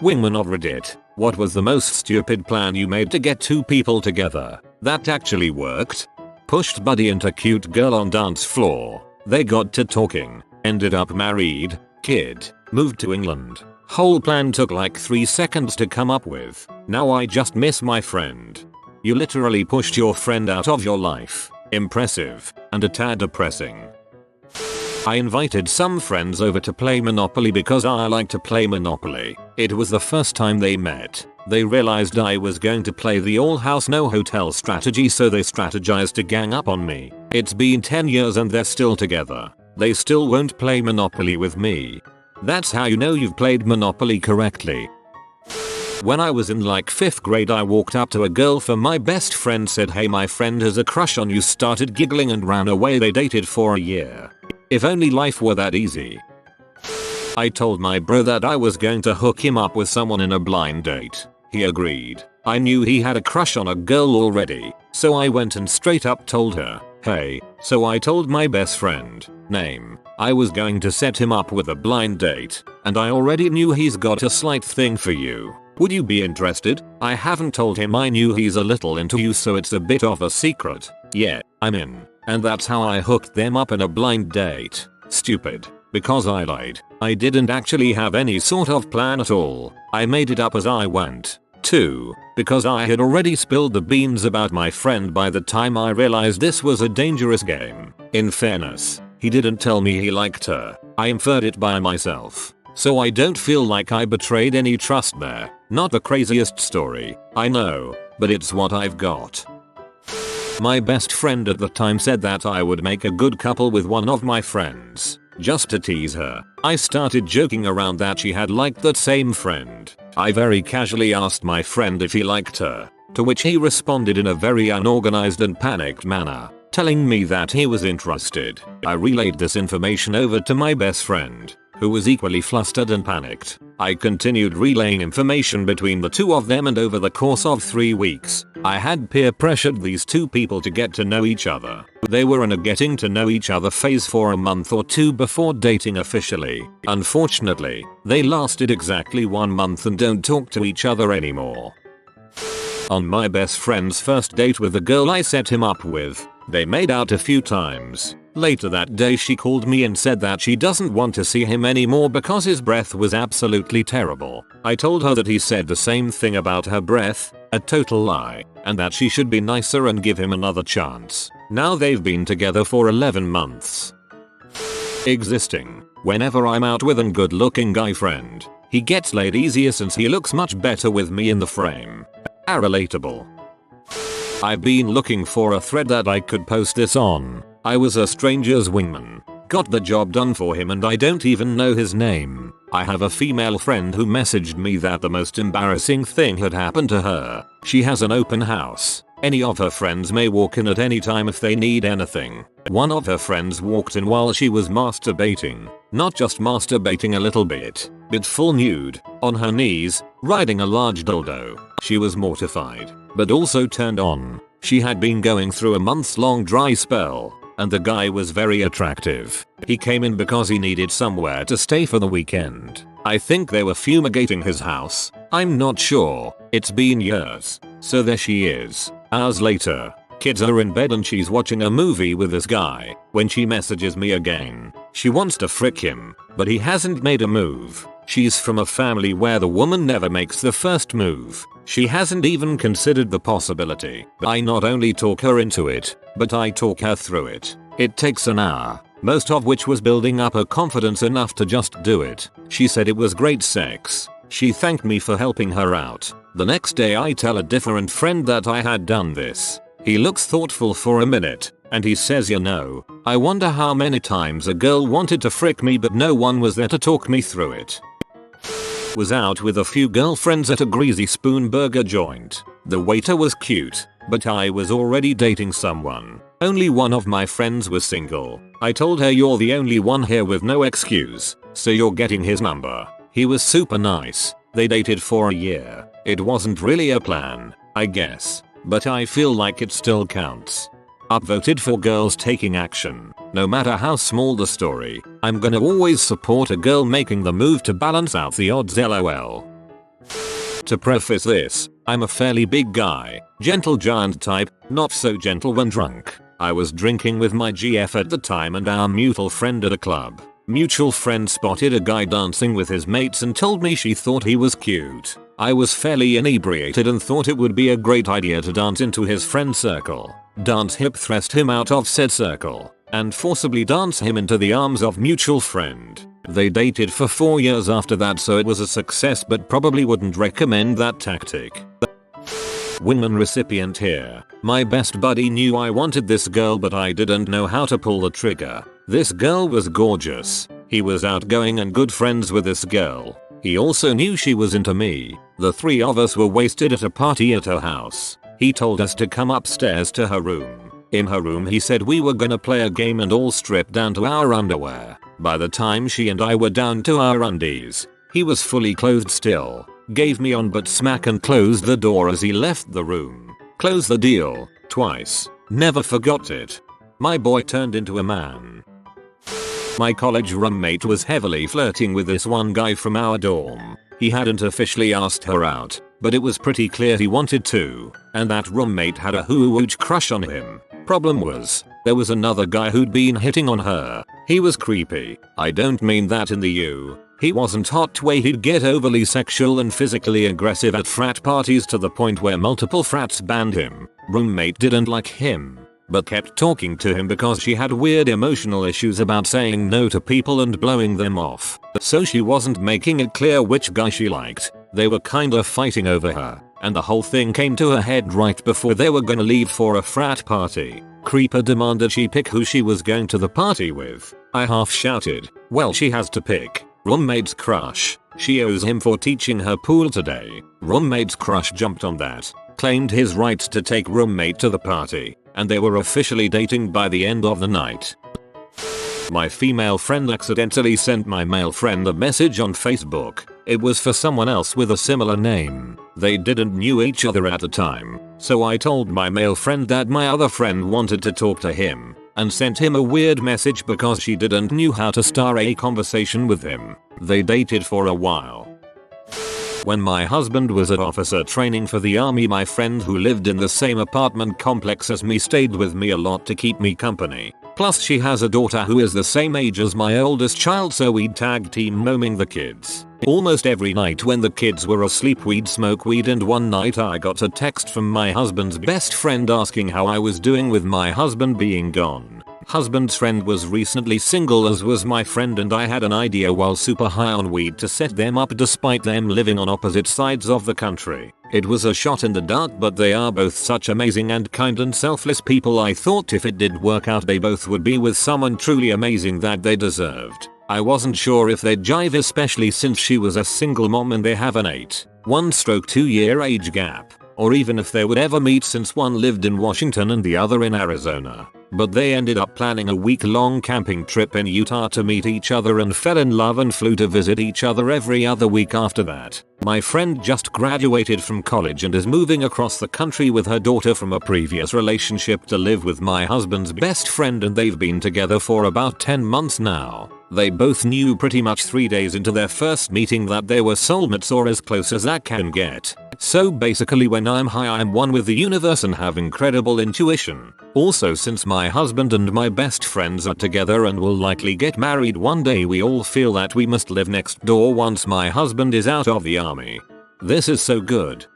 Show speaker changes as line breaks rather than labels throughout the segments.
Wingman of Reddit, what was the most stupid plan you made to get two people together that actually worked? Pushed buddy into cute girl on dance floor. They got to talking, ended up married, kid, moved to England. Whole plan took like 3 seconds to come up with. Now I just miss my friend. You literally pushed your friend out of your life. Impressive, and a tad depressing. I invited some friends over to play Monopoly because I like to play Monopoly. It was the first time they met. They realized I was going to play the all house no hotel strategy, so they strategized to gang up on me. It's been 10 years and they're still together. They still won't play Monopoly with me. That's how you know you've played Monopoly correctly. When I was in like 5th grade, I walked up to a girl for my best friend, said hey my friend has a crush on you, started giggling and ran away. They dated for a year. If only life were that easy. I told my bro that I was going to hook him up with someone in a blind date. He agreed. I knew he had a crush on a girl already, so I went and straight up told her, hey. So I told my best friend, name, I was going to set him up with a blind date, and I already knew he's got a slight thing for you. Would you be interested? I haven't told him I knew he's a little into you, so it's a bit of a secret. Yeah, I'm in. And that's how I hooked them up in a blind date. Stupid. Because I lied. I didn't actually have any sort of plan at all. I made it up as I went. 2. Because I had already spilled the beans about my friend by the time I realized this was a dangerous game. In fairness, he didn't tell me he liked her. I inferred it by myself. So I don't feel like I betrayed any trust there. Not the craziest story, I know, but it's what I've got. My best friend at the time said that I would make a good couple with one of my friends. Just to tease her, I started joking around that she had liked that same friend. I very casually asked my friend if he liked her, to which he responded in a very unorganized and panicked manner, telling me that he was interested. I relayed this information over to my best friend, who was equally flustered and panicked. I continued relaying information between the two of them, and over the course of 3 weeks, I had peer pressured these two people to get to know each other. They were in a getting to know each other phase for a month or two before dating officially. Unfortunately, they lasted exactly 1 month and don't talk to each other anymore. On my best friend's first date with the girl I set him up with, they made out a few times. Later that day she called me and said that she doesn't want to see him anymore because his breath was absolutely terrible. I told her that he said the same thing about her breath, a total lie, and that she should be nicer and give him another chance. Now they've been together for 11 months. Existing. Whenever I'm out with a good looking guy friend, he gets laid easier since he looks much better with me in the frame. Relatable. I've been looking for a thread that I could post this on. I was a stranger's wingman. Got the job done for him and I don't even know his name. I have a female friend who messaged me that the most embarrassing thing had happened to her. She has an open house. Any of her friends may walk in at any time if they need anything. One of her friends walked in while she was masturbating. Not just masturbating a little bit, but full nude, on her knees, riding a large dildo. She was mortified, but also turned on. She had been going through a month-long dry spell, and the guy was very attractive. He came in because he needed somewhere to stay for the weekend. I think they were fumigating his house. I'm not sure. It's been years. So there she is. Hours later, kids are in bed and she's watching a movie with this guy when she messages me again. She wants to frick him, but he hasn't made a move. She's from a family where the woman never makes the first move. She hasn't even considered the possibility. I not only talk her into it, but I talk her through it. It takes an hour, most of which was building up her confidence enough to just do it. She said it was great sex. She thanked me for helping her out. The next day I tell a different friend that I had done this. He looks thoughtful for a minute, and he says, you know, I wonder how many times a girl wanted to frick me but no one was there to talk me through it. Was out with a few girlfriends at a greasy spoon burger joint. The waiter was cute, but I was already dating someone. Only one of my friends was single. I told her you're the only one here with no excuse, so you're getting his number. He was super nice. They dated for a year. It wasn't really a plan, I guess, but I feel like it still counts. Upvoted for girls taking action. No matter how small the story, I'm gonna always support a girl making the move to balance out the odds, lol. To preface this, I'm a fairly big guy, gentle giant type, not so gentle when drunk. I was drinking with my GF at the time and our mutual friend at a club. Mutual friend spotted a guy dancing with his mates and told me she thought he was cute. I was fairly inebriated and thought it would be a great idea to dance into his friend circle. Dance hip thrust him out of said circle and forcibly dance him into the arms of mutual friend. They dated for 4 years after that, so it was a success, but probably wouldn't recommend that tactic. Wingman recipient here. My best buddy knew I wanted this girl, but I didn't know how to pull the trigger. This girl was gorgeous. He was outgoing and good friends with this girl. He also knew she was into me. The three of us were wasted at a party at her house. He told us to come upstairs to her room. In her room he said we were gonna play a game and all strip down to our underwear. By the time she and I were down to our undies, he was fully clothed still. Gave me on butt smack and closed the door as he left the room. Close the deal. Twice. Never forgot it. My boy turned into a man. My college roommate was heavily flirting with this one guy from our dorm. He hadn't officially asked her out, but it was pretty clear he wanted to, and that roommate had a huge crush on him. Problem was, there was another guy who'd been hitting on her. He was creepy. I don't mean that in the U. He wasn't hot way, he'd get overly sexual and physically aggressive at frat parties to the point where multiple frats banned him. Roommate didn't like him, but kept talking to him because she had weird emotional issues about saying no to people and blowing them off. So she wasn't making it clear which guy she liked. They were kinda fighting over her, and the whole thing came to a head right before they were gonna leave for a frat party. Creeper demanded she pick who she was going to the party with. I half shouted, well, she has to pick. Roommate's crush. She owes him for teaching her pool today. Roommate's crush jumped on that, claimed his rights to take roommate to the party, and they were officially dating by the end of the night. My female friend accidentally sent my male friend a message on Facebook. It was for someone else with a similar name. They didn't knew each other at the time, so I told my male friend that my other friend wanted to talk to him, and sent him a weird message because she didn't knew how to start a conversation with him. They dated for a while. When my husband was at officer training for the army, my friend who lived in the same apartment complex as me stayed with me a lot to keep me company. Plus she has a daughter who is the same age as my oldest child, so we'd tag team moaming the kids. Almost every night when the kids were asleep we'd smoke weed, and one night I got a text from my husband's best friend asking how I was doing with my husband being gone. Husband's friend was recently single, as was my friend, and I had an idea while super high on weed to set them up despite them living on opposite sides of the country. It was a shot in the dark, but they are both such amazing and kind and selfless people. I thought if it did work out they both would be with someone truly amazing that they deserved. I wasn't sure if they'd jive, especially since she was a single mom and they have an 1/2 year age gap, or even if they would ever meet since one lived in Washington and the other in Arizona. But they ended up planning a week-long camping trip in Utah to meet each other and fell in love and flew to visit each other every other week after that. My friend just graduated from college and is moving across the country with her daughter from a previous relationship to live with my husband's best friend, and they've been together for about 10 months now. They both knew pretty much 3 days into their first meeting that they were soulmates, or as close as that can get. So basically when I'm high I'm one with the universe and have incredible intuition. Also, since my husband and my best friends are together and will likely get married one day, we all feel that we must live next door once my husband is out of the army. This is so good.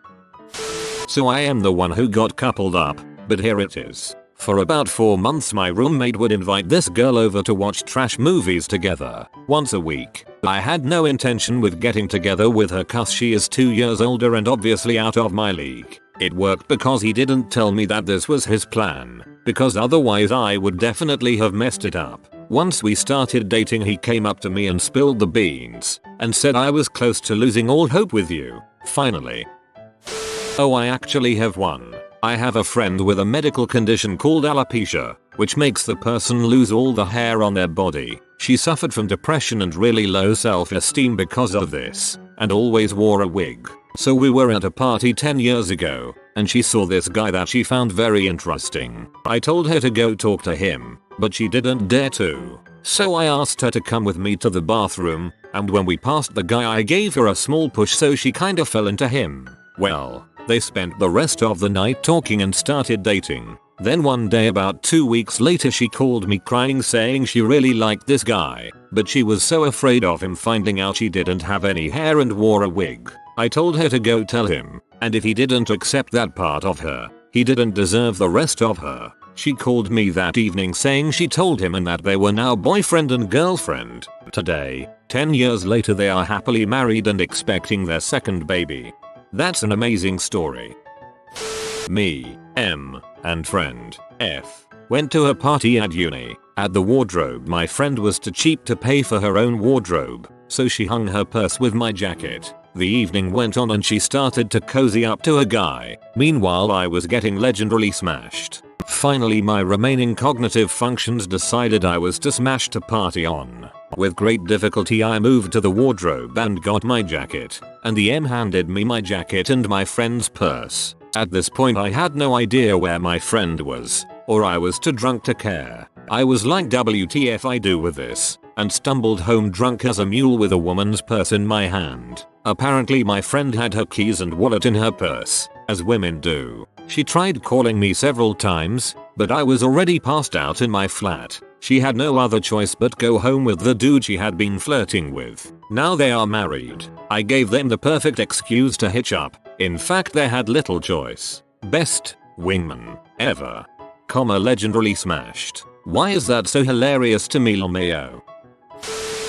So I am the one who got coupled up, but here it is. For about 4 months my roommate would invite this girl over to watch trash movies together, once a week. I had no intention with getting together with her cause she is 2 years older and obviously out of my league. It worked because he didn't tell me that this was his plan, because otherwise I would definitely have messed it up. Once we started dating he came up to me and spilled the beans, and said I was close to losing all hope with you, finally. Oh, I actually have one. I have a friend with a medical condition called alopecia, which makes the person lose all the hair on their body. She suffered from depression and really low self-esteem because of this, and always wore a wig. So we were at a party 10 years ago, and she saw this guy that she found very interesting. I told her to go talk to him, but she didn't dare to. So I asked her to come with me to the bathroom, and when we passed the guy I gave her a small push so she kinda fell into him. Well, they spent the rest of the night talking and started dating. Then one day about 2 weeks later she called me crying saying she really liked this guy, but she was so afraid of him finding out she didn't have any hair and wore a wig. I told her to go tell him, and if he didn't accept that part of her, he didn't deserve the rest of her. She called me that evening saying she told him and that they were now boyfriend and girlfriend. Today, 10 years later they are happily married and expecting their second baby. That's an amazing story. Me, M, and friend, F, went to a party at uni. At the wardrobe my friend was too cheap to pay for her own wardrobe, so she hung her purse with my jacket. The evening went on and she started to cozy up to a guy. Meanwhile I was getting legendarily smashed. Finally my remaining cognitive functions decided I was to smash to party on. With great difficulty I moved to the wardrobe and got my jacket, and the M handed me my jacket and my friend's purse. At this point I had no idea where my friend was, or I was too drunk to care. I was like WTF I do with this, and stumbled home drunk as a mule with a woman's purse in my hand. Apparently my friend had her keys and wallet in her purse, as women do. She tried calling me several times, but I was already passed out in my flat. She had no other choice but go home with the dude she had been flirting with. Now they are married. I gave them the perfect excuse to hitch up. In fact they had little choice. Best wingman ever. Legendarily smashed. Why is that so hilarious to me, Mayo?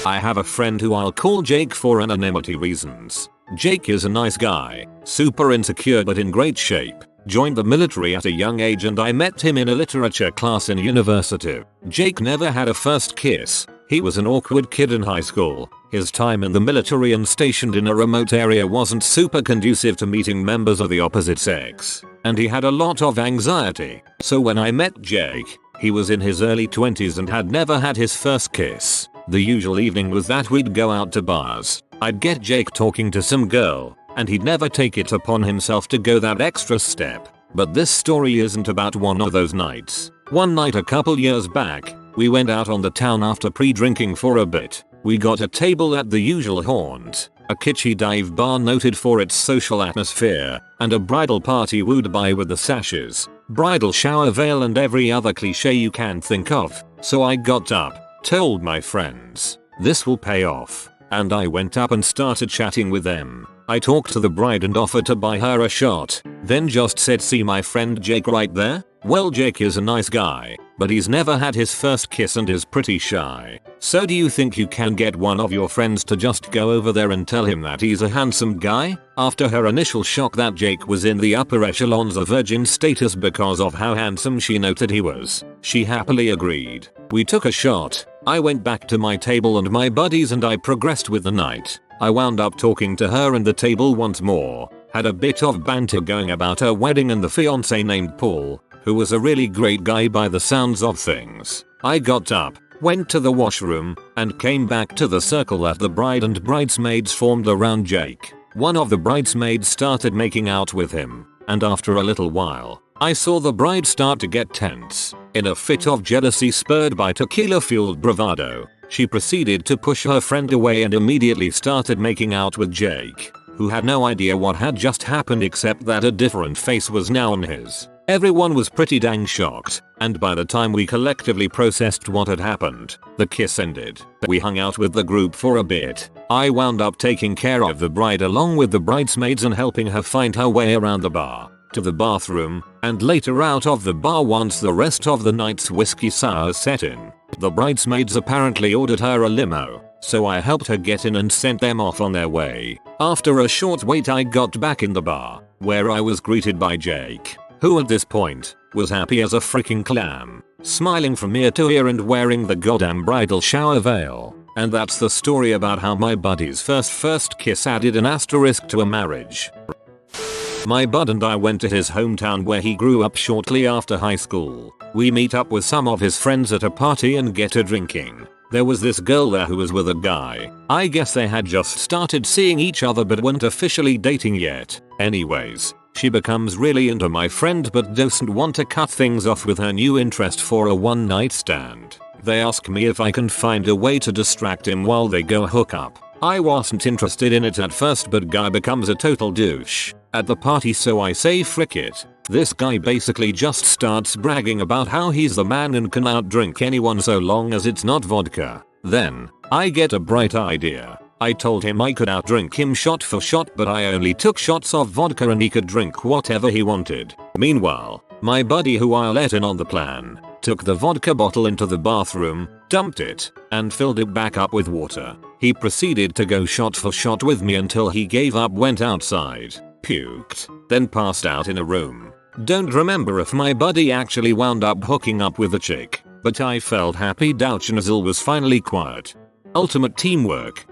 I have a friend who I'll call Jake for anonymity reasons. Jake is a nice guy, super insecure but in great shape. Joined the military at a young age and I met him in a literature class in university. Jake never had a first kiss. He was an awkward kid in high school. His time in the military and stationed in a remote area wasn't super conducive to meeting members of the opposite sex, and he had a lot of anxiety. So when I met Jake, he was in his early 20s and had never had his first kiss. The usual evening was that we'd go out to bars. I'd get Jake talking to some girl, and he'd never take it upon himself to go that extra step. But this story isn't about one of those nights. One night a couple years back, we went out on the town after pre-drinking for a bit. We got a table at the usual haunt, a kitschy dive bar noted for its social atmosphere, and a bridal party wooed by with the sashes, bridal shower veil and every other cliche you can think of. So I got up, told my friends, this will pay off, and I went up and started chatting with them. I talked to the bride and offered to buy her a shot, then just said, see my friend Jake right there? Well, Jake is a nice guy, but he's never had his first kiss and is pretty shy. So do you think you can get one of your friends to just go over there and tell him that he's a handsome guy? After her initial shock that Jake was in the upper echelons of virgin status because of how handsome she noted he was, she happily agreed. We took a shot. I went back to my table and my buddies and I progressed with the night. I wound up talking to her and the table once more, had a bit of banter going about her wedding and the fiance named Paul, who was a really great guy by the sounds of things. I got up, went to the washroom, and came back to the circle that the bride and bridesmaids formed around Jake. One of the bridesmaids started making out with him, and after a little while, I saw the bride start to get tense. In a fit of jealousy spurred by tequila-fueled bravado, she proceeded to push her friend away and immediately started making out with Jake, who had no idea what had just happened except that a different face was now on his. Everyone was pretty dang shocked, and by the time we collectively processed what had happened, the kiss ended. We hung out with the group for a bit. I wound up taking care of the bride along with the bridesmaids and helping her find her way around the bar, to the bathroom, and later out of the bar once the rest of the night's whiskey sour set in. The bridesmaids apparently ordered her a limo, so I helped her get in and sent them off on their way. After a short wait I got back in the bar, where I was greeted by Jake, who at this point was happy as a freaking clam, smiling from ear to ear and wearing the goddamn bridal shower veil. And that's the story about how my buddy's first kiss added an asterisk to a marriage. My bud and I went to his hometown where he grew up shortly after high school. We meet up with some of his friends at a party and get a drinking. There was this girl there who was with a guy. I guess they had just started seeing each other but weren't officially dating yet. Anyways, she becomes really into my friend but doesn't want to cut things off with her new interest for a one night stand. They ask me if I can find a way to distract him while they go hook up. I wasn't interested in it at first, but guy becomes a total douche at the party, so I say frick it. This guy basically just starts bragging about how he's the man and can outdrink anyone so long as it's not vodka. Then, I get a bright idea. I told him I could outdrink him shot for shot, but I only took shots of vodka and he could drink whatever he wanted. Meanwhile, my buddy, who I let in on the plan, took the vodka bottle into the bathroom, dumped it, and filled it back up with water. He proceeded to go shot for shot with me until he gave up, went outside, puked, then passed out in a room. Don't remember if my buddy actually wound up hooking up with a chick, but I felt happy Douchnozzle was finally quiet. Ultimate teamwork.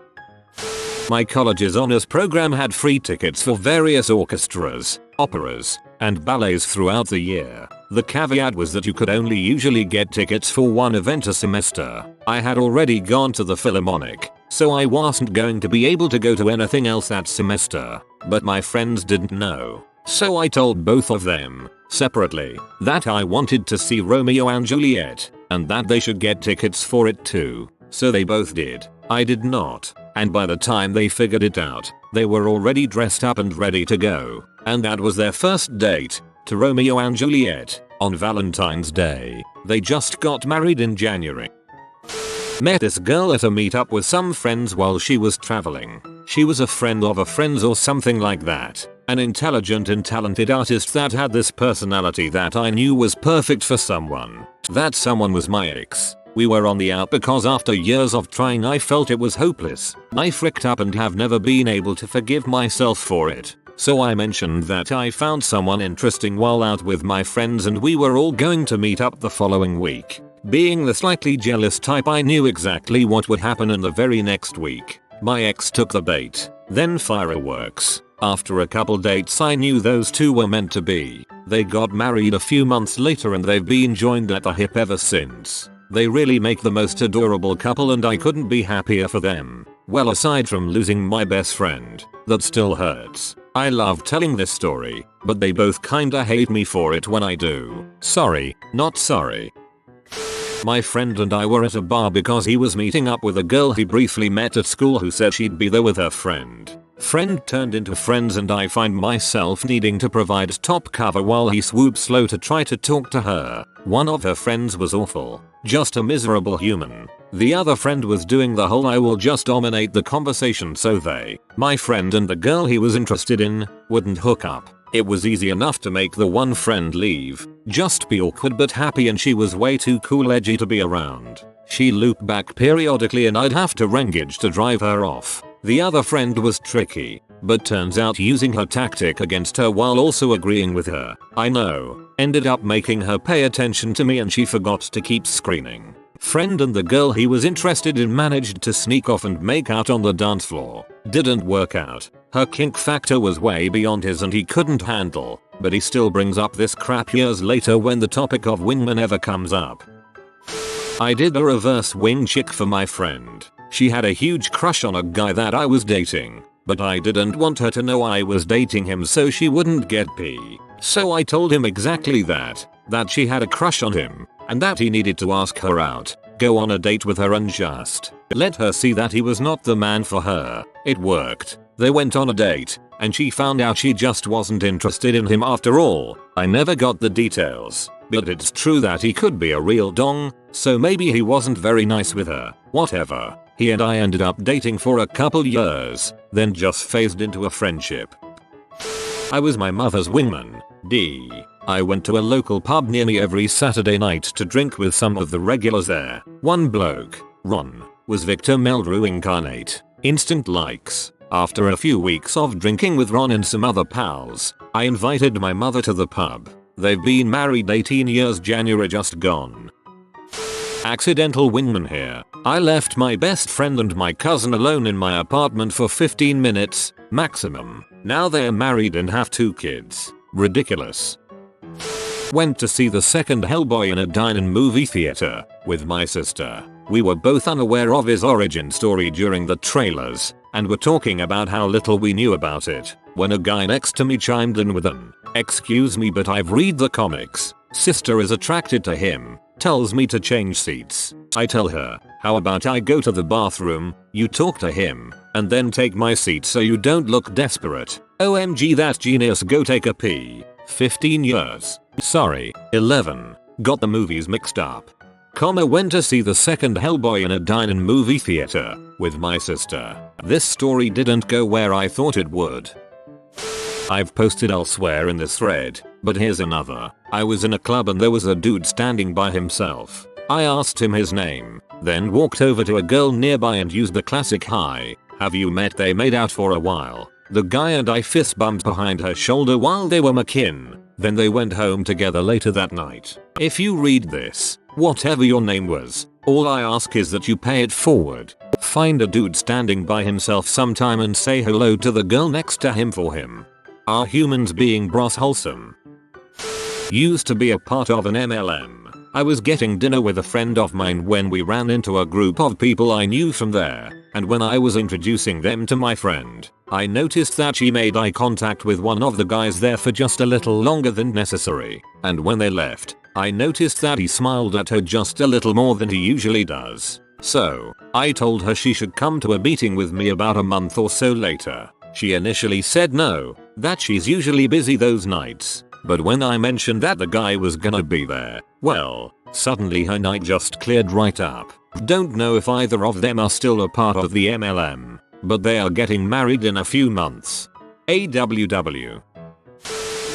My college's honors program had free tickets for various orchestras, operas, and ballets throughout the year. The caveat was that you could only usually get tickets for one event a semester. I had already gone to the Philharmonic, so I wasn't going to be able to go to anything else that semester. But my friends didn't know. So I told both of them, separately, that I wanted to see Romeo and Juliet, and that they should get tickets for it too. So they both did. I did not. And by the time they figured it out, they were already dressed up and ready to go. And that was their first date to Romeo and Juliet on Valentine's Day. They just got married in January. Met this girl at a meetup with some friends while she was traveling. She was a friend of a friend's or something like that. An intelligent and talented artist that had this personality that I knew was perfect for someone. That someone was my ex. We were on the out because after years of trying I felt it was hopeless. I fricked up and have never been able to forgive myself for it. So I mentioned that I found someone interesting while out with my friends and we were all going to meet up the following week. Being the slightly jealous type, I knew exactly what would happen in the very next week. My ex took the bait, then fireworks. After a couple dates I knew those two were meant to be. They got married a few months later and they've been joined at the hip ever since. They really make the most adorable couple and I couldn't be happier for them. Well, aside from losing my best friend, that still hurts. I love telling this story, but they both kinda hate me for it when I do. Sorry, not sorry. My friend and I were at a bar because he was meeting up with a girl he briefly met at school who said she'd be there with her friend. Friend turned into friends and I find myself needing to provide top cover while he swoops slow to try to talk to her. One of her friends was awful, just a miserable human. The other friend was doing the whole I will just dominate the conversation, so they, my friend and the girl he was interested in, wouldn't hook up. It was easy enough to make the one friend leave, just be awkward but happy, and she was way too cool edgy to be around. She looped back periodically and I'd have to engage to drive her off. The other friend was tricky, but turns out using her tactic against her while also agreeing with her. I know, ended up making her pay attention to me and she forgot to keep screaming. Friend and the girl he was interested in managed to sneak off and make out on the dance floor. Didn't work out. Her kink factor was way beyond his and he couldn't handle, but he still brings up this crap years later when the topic of wingmen ever comes up. I did a reverse wing chick for my friend. She had a huge crush on a guy that I was dating, but I didn't want her to know I was dating him so she wouldn't get pee. So I told him exactly that she had a crush on him, and that he needed to ask her out, go on a date with her and just let her see that he was not the man for her. It worked. They went on a date, and she found out she just wasn't interested in him after all. I never got the details, but it's true that he could be a real dong, so maybe he wasn't very nice with her. Whatever. He and I ended up dating for a couple years, then just phased into a friendship. I was my mother's wingman. I went to a local pub near me every Saturday night to drink with some of the regulars there. One bloke, Ron, was Victor Meldrew incarnate. Instant likes. After a few weeks of drinking with Ron and some other pals, I invited my mother to the pub. They've been married 18 years, January just gone. Accidental wingman here. I left my best friend and my cousin alone in my apartment for 15 minutes, maximum. Now they're married and have 2 kids. Ridiculous. Went to see the second Hellboy in a dine-in movie theater with my sister. We were both unaware of his origin story during the trailers and were talking about how little we knew about it when a guy next to me chimed in with an, "Excuse me, but I've read the comics. Sister is attracted to him. tells me to change seats. I tell her, how about I go to the bathroom, you talk to him, and then take my seat so you don't look desperate. OMG, that genius, go take a pee. 15 years. Sorry, 11. Got the movies mixed up. Went to see the second Hellboy in a dine-in movie theater with my sister. This story didn't go where I thought it would. I've posted elsewhere in this thread, but here's another. I was in a club and there was a dude standing by himself. I asked him his name, then walked over to a girl nearby and used the classic "Hi, have you met?" They made out for a while. The guy and I fist bumped behind her shoulder while they were making. Then they went home together later that night. If you read this, whatever your name was, all I ask is that you pay it forward. Find a dude standing by himself sometime and say hello to the girl next to him for him. Are humans being bros wholesome? Used to be a part of an MLM. I was getting dinner with a friend of mine when we ran into a group of people I knew from there, and when I was introducing them to my friend, I noticed that she made eye contact with one of the guys there for just a little longer than necessary, and when they left, I noticed that he smiled at her just a little more than he usually does. So, I told her she should come to a meeting with me about a month or so later. She initially said no, that she's usually busy those nights. But when I mentioned that the guy was gonna be there, well, suddenly her night just cleared right up. Don't know if either of them are still a part of the MLM, but they are getting married in a few months. AWW.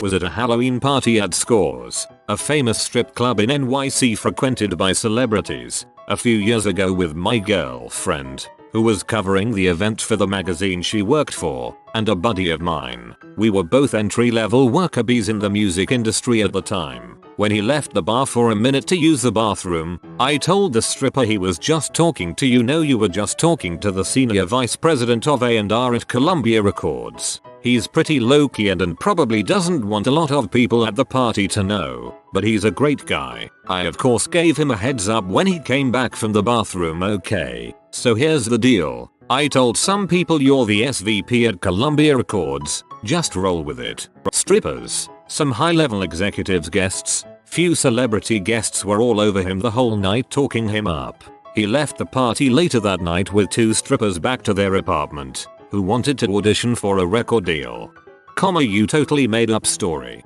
Was at a Halloween party at Scores, a famous strip club in NYC frequented by celebrities, a few years ago with my girlfriend, who was covering the event for the magazine she worked for, and a buddy of mine. We were both entry-level worker bees in the music industry at the time. When he left the bar for a minute to use the bathroom, I told the stripper he was just talking to you were just talking to the senior vice president of A&R at Columbia Records. He's pretty low-key and probably doesn't want a lot of people at the party to know, but he's a great guy. I of course gave him a heads up when he came back from the bathroom. Okay, so here's the deal. I told some people you're the SVP at Columbia Records, just roll with it. Strippers, some high-level executives, guests, few celebrity guests were all over him the whole night talking him up. He left the party later that night with 2 strippers back to their apartment, who wanted to audition for a record deal. You totally made up story.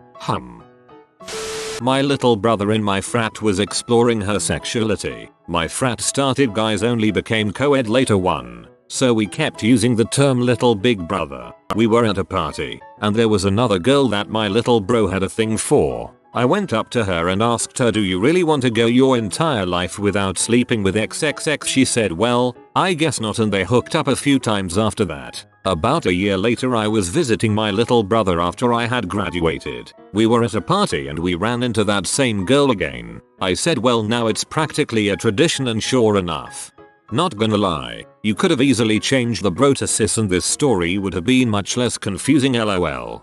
My little brother in my frat was exploring her sexuality. My frat started guys only, became co-ed later one, so we kept using the term little big brother. We were at a party, and there was another girl that my little bro had a thing for. I went up to her and asked her, do you really want to go your entire life without sleeping with XXX? She said, well, I guess not, and they hooked up a few times after that. About a year later I was visiting my little brother after I had graduated. We were at a party and we ran into that same girl again. I said, well, now it's practically a tradition, and sure enough. Not gonna lie, you could have easily changed the bro to sis and this story would have been much less confusing, lol.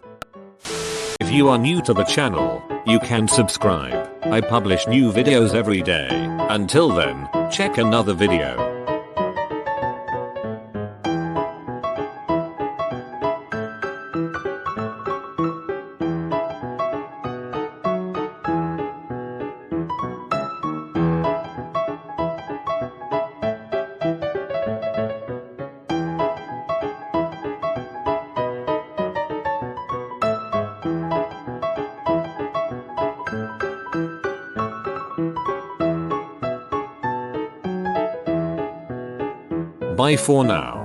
If you are new to the channel, you can subscribe. I publish new videos every day. Until then, check another video. Bye for now.